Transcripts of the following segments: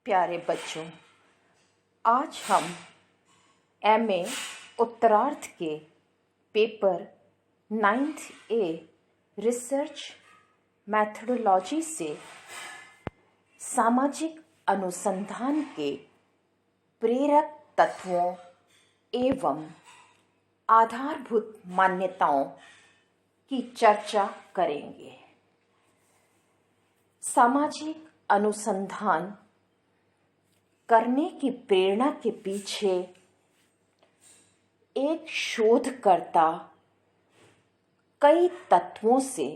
प्यारे बच्चों, आज हम एमए उत्तरार्ध के paper 9th a research methodology से सामाजिक अनुसंधान के प्रेरक तत्वों एवं आधारभूत मान्यताओं की चर्चा करेंगे। सामाजिक अनुसंधान करने की प्रेरणा के पीछे एक शोधकर्ता कई तत्वों से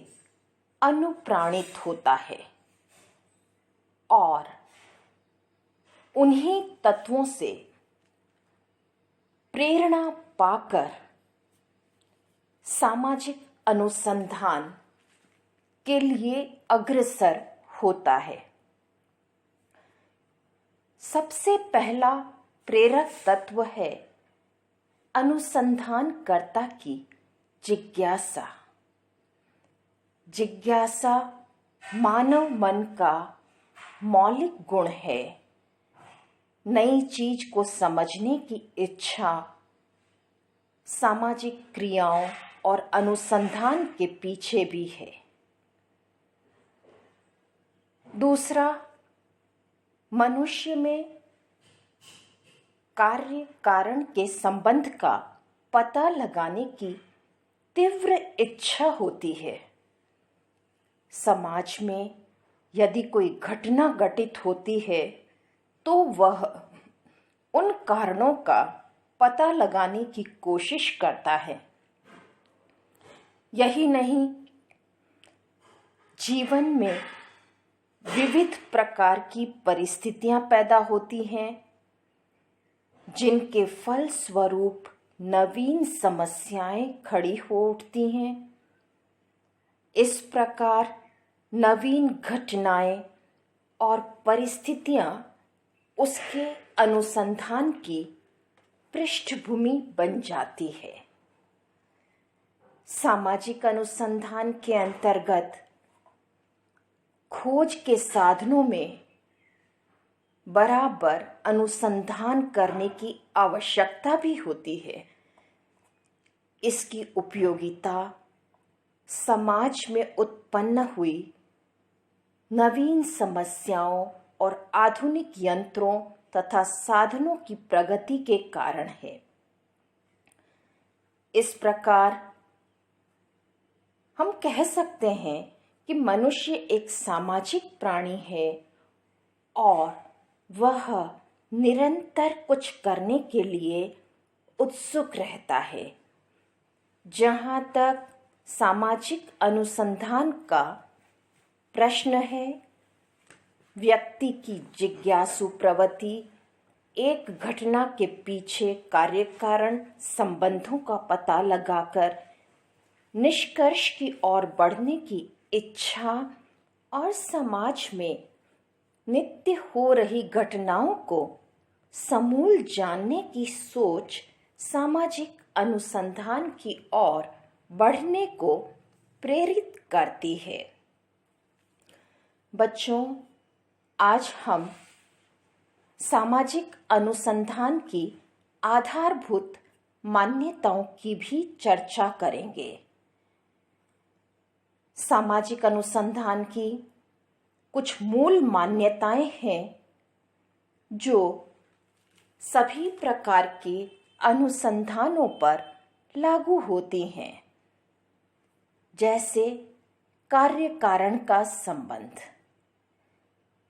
अनुप्राणित होता है और उन्हीं तत्वों से प्रेरणा पाकर सामाजिक अनुसंधान के लिए अग्रसर होता है। सबसे पहला प्रेरक तत्व है अनुसंधानकर्ता की जिज्ञासा। जिज्ञासा मानव मन का मौलिक गुण है। नई चीज को समझने की इच्छा सामाजिक क्रियाओं और अनुसंधान के पीछे भी है। दूसरा, मनुष्य में कार्य कारण के संबंध का पता लगाने की तीव्र इच्छा होती है। समाज में यदि कोई घटना घटित होती है तो वह उन कारणों का पता लगाने की कोशिश करता है। यही नहीं, जीवन में विविध प्रकार की परिस्थितियां पैदा होती हैं जिनके फलस्वरूप नवीन समस्याएं खड़ी हो उठती हैं। इस प्रकार नवीन घटनाएं और परिस्थितियां उसके अनुसंधान की पृष्ठभूमि बन जाती है। सामाजिक अनुसंधान के अंतर्गत खोज के साधनों में बराबर अनुसंधान करने की आवश्यकता भी होती है। इसकी उपयोगिता समाज में उत्पन्न हुई नवीन समस्याओं और आधुनिक यंत्रों तथा साधनों की प्रगति के कारण है। इस प्रकार हम कह सकते हैं कि मनुष्य एक सामाजिक प्राणी है और वह निरंतर कुछ करने के लिए उत्सुक रहता है। जहाँ तक सामाजिक अनुसंधान का प्रश्न है, व्यक्ति की जिज्ञासु प्रवृत्ति एक घटना के पीछे कार्य कारण संबंधों का पता लगाकर निष्कर्ष की ओर बढ़ने की इच्छा और समाज में नित्य हो रही घटनाओं को समूल जानने की सोच सामाजिक अनुसंधान की ओर बढ़ने को प्रेरित करती है। बच्चों, आज हम सामाजिक अनुसंधान की आधारभूत मान्यताओं की भी चर्चा करेंगे। सामाजिक अनुसंधान की कुछ मूल मान्यताएं हैं जो सभी प्रकार के अनुसंधानों पर लागू होती हैं, जैसे कार्य कारण का संबंध।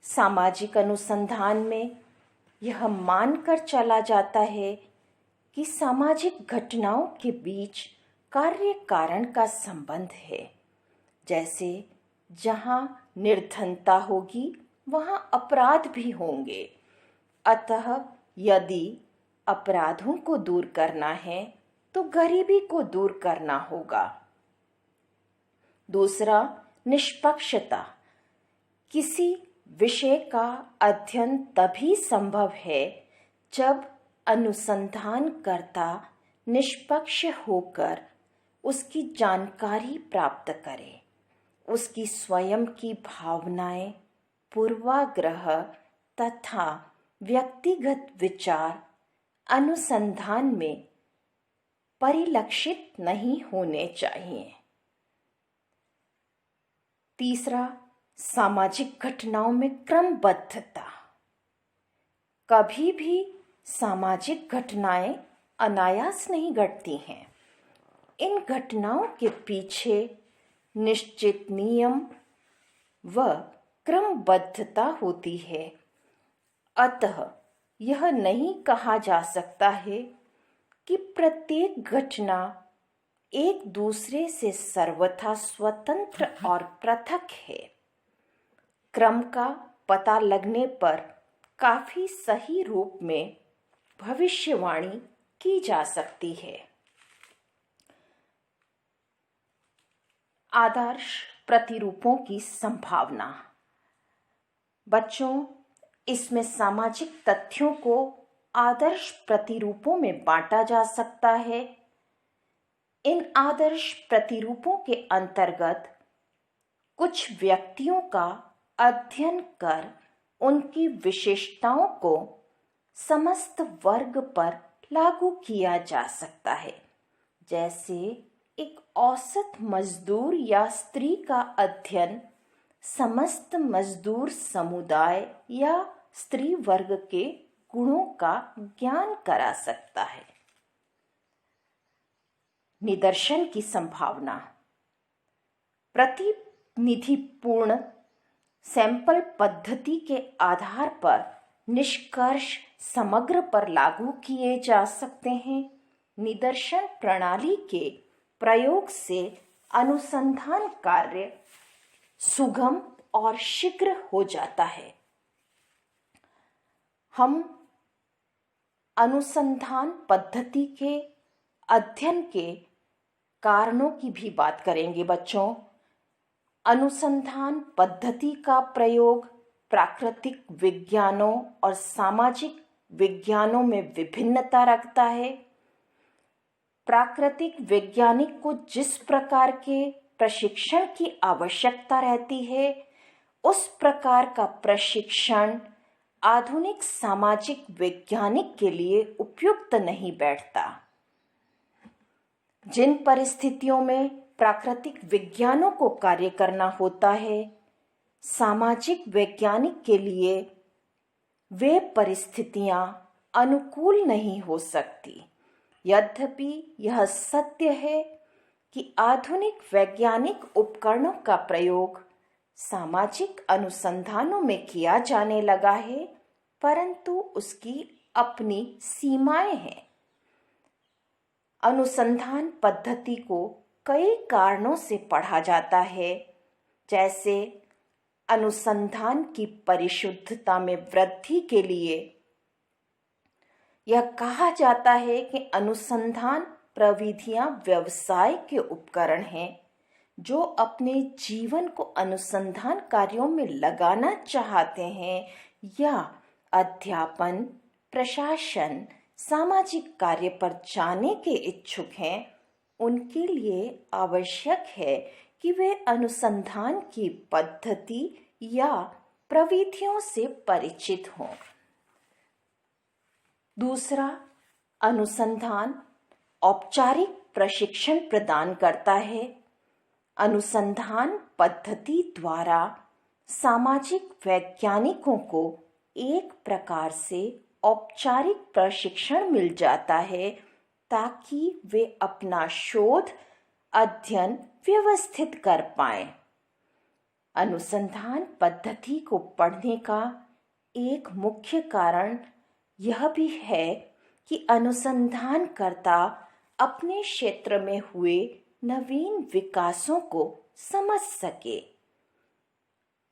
सामाजिक अनुसंधान में यह मानकर चला जाता है कि सामाजिक घटनाओं के बीच कार्य कारण का संबंध है। जैसे जहाँ निर्धनता होगी वहाँ अपराध भी होंगे। अतः यदि अपराधों को दूर करना है तो गरीबी को दूर करना होगा। दूसरा, निष्पक्षता। किसी विषय का अध्ययन तभी संभव है जब अनुसंधानकर्ता निष्पक्ष होकर उसकी जानकारी प्राप्त करे। उसकी स्वयं की भावनाएं, पूर्वाग्रह तथा व्यक्तिगत विचार अनुसंधान में परिलक्षित नहीं होने चाहिए। तीसरा, सामाजिक घटनाओं में क्रमबद्धता। कभी भी सामाजिक घटनाएं अनायास नहीं घटती हैं। इन घटनाओं के पीछे निश्चित नियम व क्रमबद्धता होती है। अतः यह नहीं कहा जा सकता है कि प्रत्येक घटना एक दूसरे से सर्वथा स्वतंत्र और पृथक है। क्रम का पता लगने पर काफी सही रूप में भविष्यवाणी की जा सकती है। आदर्श प्रतिरूपों की संभावना। बच्चों, इसमें सामाजिक तथ्यों को आदर्श प्रतिरूपों में बांटा जा सकता है। इन आदर्श प्रतिरूपों के अंतर्गत कुछ व्यक्तियों का अध्ययन कर उनकी विशेषताओं को समस्त वर्ग पर लागू किया जा सकता है। जैसे एक औसत मजदूर या स्त्री का अध्ययन समस्त मजदूर समुदाय या स्त्री वर्ग के गुणों का ज्ञान करा सकता है। निदर्शन की संभावना। प्रतिनिधिपूर्ण सैंपल पद्धति के आधार पर निष्कर्ष समग्र पर लागू किए जा सकते हैं। निदर्शन प्रणाली के प्रयोग से अनुसंधान कार्य सुगम और शीघ्र हो जाता है। हम अनुसंधान पद्धति के अध्ययन के कारणों की भी बात करेंगे बच्चों। अनुसंधान पद्धति का प्रयोग प्राकृतिक विज्ञानों और सामाजिक विज्ञानों में विभिन्नता रखता है। प्राकृतिक वैज्ञानिक को जिस प्रकार के प्रशिक्षण की आवश्यकता रहती है, उस प्रकार का प्रशिक्षण आधुनिक सामाजिक वैज्ञानिक के लिए उपयुक्त नहीं बैठता। जिन परिस्थितियों में प्राकृतिक विज्ञानों को कार्य करना होता है, सामाजिक वैज्ञानिक के लिए वे परिस्थितियां अनुकूल नहीं हो सकती। यद्यपि यह सत्य है कि आधुनिक वैज्ञानिक उपकरणों का प्रयोग सामाजिक अनुसंधानों में किया जाने लगा है, परंतु उसकी अपनी सीमाएं हैं। अनुसंधान पद्धति को कई कारणों से पढ़ा जाता है, जैसे अनुसंधान की परिशुद्धता में वृद्धि के लिए यह कहा जाता है कि अनुसंधान प्रविधियां व्यवसाय के उपकरण हैं जो अपने जीवन को अनुसंधान कार्यों में लगाना चाहते हैं या अध्यापन, प्रशासन, सामाजिक कार्य पर जाने के इच्छुक हैं। उनके लिए आवश्यक है कि वे अनुसंधान की पद्धति या प्रविधियों से परिचित हों। दूसरा, अनुसंधान औपचारिक प्रशिक्षण प्रदान करता है। अनुसंधान पद्धति द्वारा सामाजिक वैज्ञानिकों को एक प्रकार से औपचारिक प्रशिक्षण मिल जाता है ताकि वे अपना शोध अध्ययन व्यवस्थित कर पाएं। अनुसंधान पद्धति को पढ़ने का एक मुख्य कारण यह भी है कि अनुसंधानकर्ता अपने क्षेत्र में हुए नवीन विकासों को समझ सके।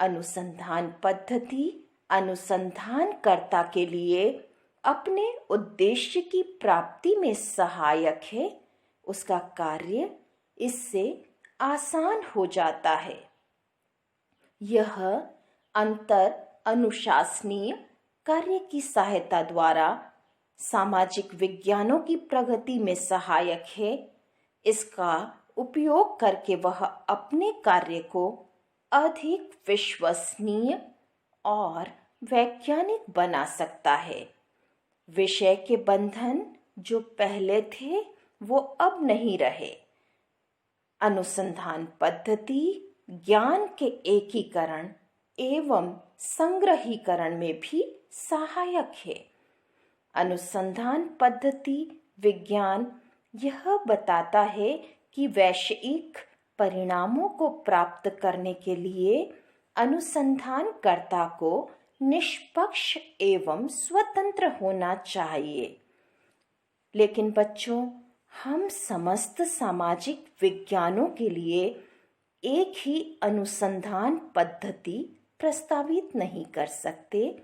अनुसंधान पद्धति अनुसंधानकर्ता के लिए अपने उद्देश्य की प्राप्ति में सहायक है। उसका कार्य इससे आसान हो जाता है। यह अंतर अनुशासनीय कार्य की सहायता द्वारा सामाजिक विज्ञानों की प्रगति में सहायक है। इसका उपयोग करके वह अपने कार्य को अधिक विश्वसनीय और वैज्ञानिक बना सकता है। विषय के बंधन जो पहले थे वो अब नहीं रहे। अनुसंधान पद्धति ज्ञान के एकीकरण एवं संग्रहीकरण में भी सहायक है। अनुसंधान पद्धति विज्ञान यह बताता है कि वैश्विक परिणामों को प्राप्त करने के लिए अनुसंधानकर्ता को निष्पक्ष एवं स्वतंत्र होना चाहिए। लेकिन बच्चों, हम समस्त सामाजिक विज्ञानों के लिए एक ही अनुसंधान पद्धति प्रस्तावित नहीं कर सकते।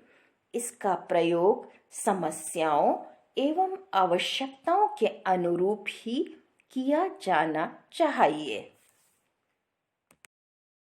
इसका प्रयोग समस्याओं एवं आवश्यकताओं के अनुरूप ही किया जाना चाहिए।